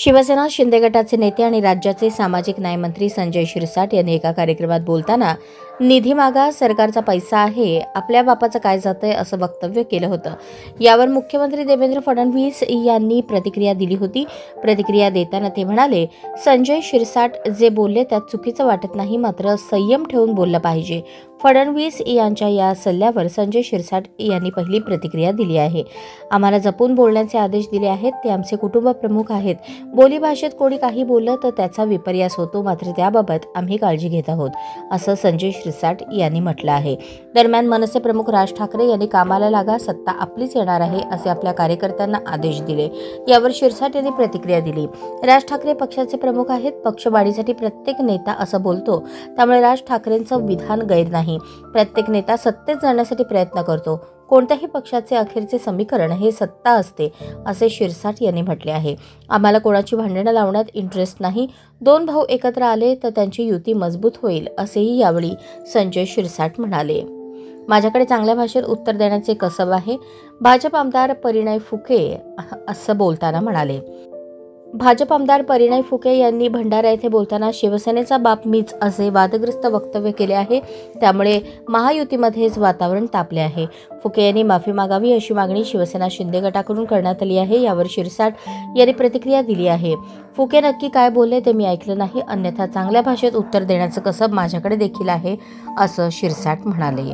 शिवसेना शिंदे गटाचे नेते आणि राज्याचे सामाजिक न्याय मंत्री संजय शिरसाट यांनी एका कार्यक्रमात बोलताना निधी मागा, सरकारचा पैसा आहे, आपल्या बापाचं काय जातंय असं वक्तव्य केलं होतं। यावर मुख्यमंत्री देवेंद्र फडणवीस यांनी प्रतिक्रिया दिली होती। प्रतिक्रिया देताना ते म्हणाले, संजय शिरसाट जे बोलले त्यात चुकीचं वाटत नाही, मात्र संयम ठेवून बोललं पाहिजे। फडणवीस यांच्या या सल्ल्यावर संजय शिरसाट यांनी पहिली प्रतिक्रिया दिली आहे। आम्हाला जपून बोलण्याचे आदेश दिले आहेत, ते आमचे कुटुंब प्रमुख आहेत। बोलीभाषेत कोणी काही बोललं तर त्याचा विपर्यास होतो, मात्र त्याबाबत आम्ही काळजी घेत आहोत, असं संजय शिरसाट यांनी म्हटलं आहे। दरम्यान मनसे प्रमुख राज ठाकरे यांनी कामाला लागा, सत्ता आपलीच येणार आहे असे आपल्या कार्यकर्त्यांना आदेश दिले। यावर शिरसाट यांनी प्रतिक्रिया दिली। राज ठाकरे पक्षाचे प्रमुख आहेत, पक्षवाढीसाठी प्रत्येक नेता असं बोलतो, त्यामुळे राज ठाकरेंचं विधान गैर नाही। प्रत्येक नेता सत्तेत जाण्यासाठी प्रयत्न करतो, कोणत्याही पक्षाचे अखेरचे समीकरण हे सत्ता असते, असे शिरसाट यांनी म्हटले आहे। आम्हाला कोणाची भांडणं लावण्यात इंटरेस्ट नाही, दोन भाऊ एकत्र आले तर त्यांची युती मजबूत होईल, असेही यावेळी संजय शिरसाट म्हणाले। माझ्याकडे चांगल्या भाषेत उत्तर देण्याचे कसब आहे, भाजप आमदार परिणय फुके असं बोलताना म्हणाले। भाजप आमदार परिणय फुके यांनी भंडारा येथे बोलताना शिवसेनेचा बाप मीच असे वादग्रस्त वक्तव्य केले आहे, त्यामुळे महायुतीमध्येच वातावरण तापले आहे। फुके यांनी माफी मागावी अशी मागणी शिवसेना शिंदे गटाकडून करण्यात आली आहे। यावर शिरसाट यांनी प्रतिक्रिया दिली आहे। फुके नक्की काय बोलले ते मी ऐकलं नाही, अन्यथा चांगल्या भाषेत उत्तर देण्याचं कसब माझ्याकडे देखील आहे, असं शिरसाट म्हणाले।